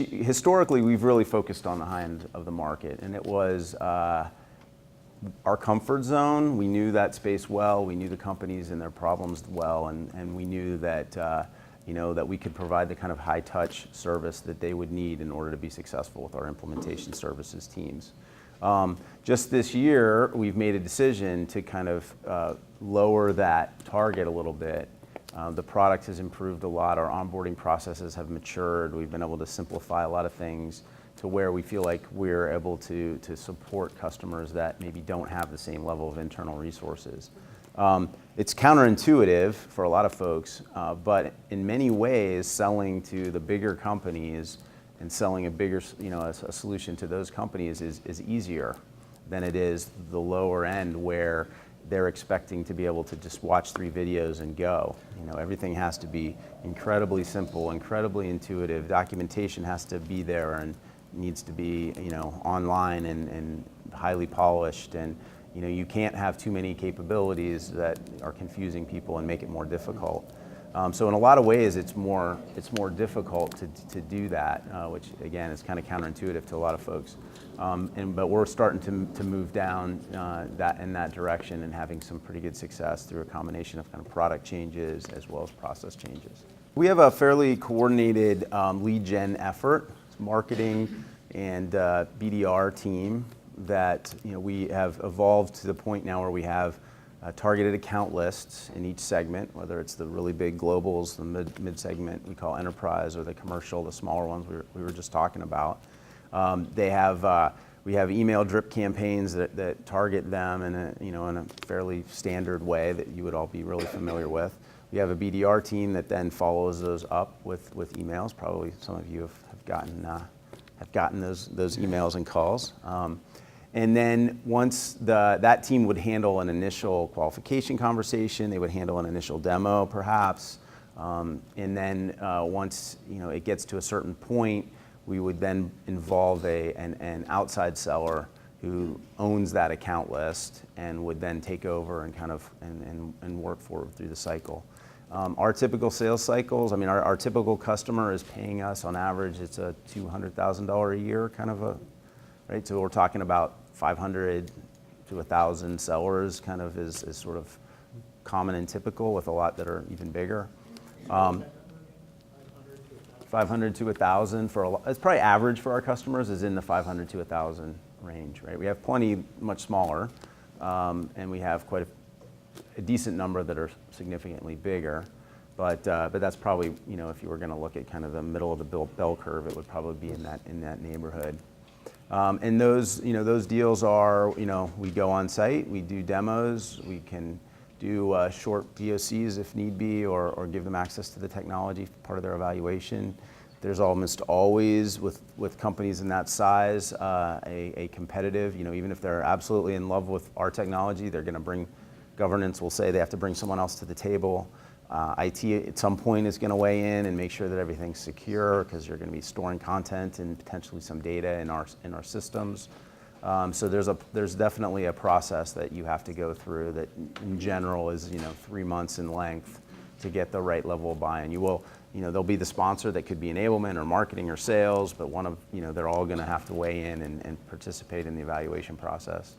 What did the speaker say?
Historically, we've really focused on the high end of the market, and it was our comfort zone. We knew that space well, we knew the companies and their problems well, and we knew that that we could provide the kind of high-touch service that they would need in order to be successful with our implementation services teams. Just this year, we've made a decision to kind of lower that target a little bit. The product has improved a lot, our onboarding processes have matured, we've been able to simplify a lot of things to where we feel like we're able to support customers that maybe don't have the same level of internal resources. It's counterintuitive for a lot of folks, but in many ways, selling to the bigger companies and selling a bigger, a solution to those companies is easier than it is the lower end where they're expecting to be able to just watch 3 videos and go. Everything has to be incredibly simple, incredibly intuitive. Documentation has to be there and needs to be, online and highly polished. And you can't have too many capabilities that are confusing people and make it more difficult. So in a lot of ways, it's more difficult to do that, which again is kind of counterintuitive to a lot of folks. But we're starting to move down in that direction and having some pretty good success through a combination of kind of product changes as well as process changes. We have a fairly coordinated lead gen effort, marketing and BDR team that we have evolved to the point now where we have targeted account lists in each segment, whether it's the really big globals, the mid segment we call enterprise, or the commercial, the smaller ones we were just talking about. We have email drip campaigns that target them in a fairly standard way that you would all be really familiar with. We have a BDR team that then follows those up with emails. Probably some of you have gotten those emails and calls. And then once that team would handle an initial qualification conversation, they would handle an initial demo perhaps, and then once it gets to a certain point, we would then involve an outside seller who owns that account list and would then take over and kind of and work forward through the cycle. Our typical sales cycles, our typical customer is paying us on average, it's a $200,000 a year kind of right? So we're talking about 500 to 1,000 sellers kind of is sort of common and typical, with a lot that are even bigger. 500 to 1,000 it's probably average for our customers is in the 500 to 1,000 range, right? We have plenty much smaller, and we have quite a decent number that are significantly bigger. But that's probably, if you were going to look at kind of the middle of the bell curve, it would probably be in that neighborhood. And those deals are, we go on site, we do demos, we can do short POCs if need be, or give them access to the technology, part of their evaluation. There's almost always, with companies in that size, a competitive, even if they're absolutely in love with our technology, they're going to bring, governance will say they have to bring someone else to the table. IT at some point is going to weigh in and make sure that everything's secure, because you're going to be storing content and potentially some data in our systems. So there's definitely a process that you have to go through that in general is 3 months in length to get the right level of buy-in. There'll be the sponsor that could be enablement or marketing or sales, but they're all going to have to weigh in and participate in the evaluation process.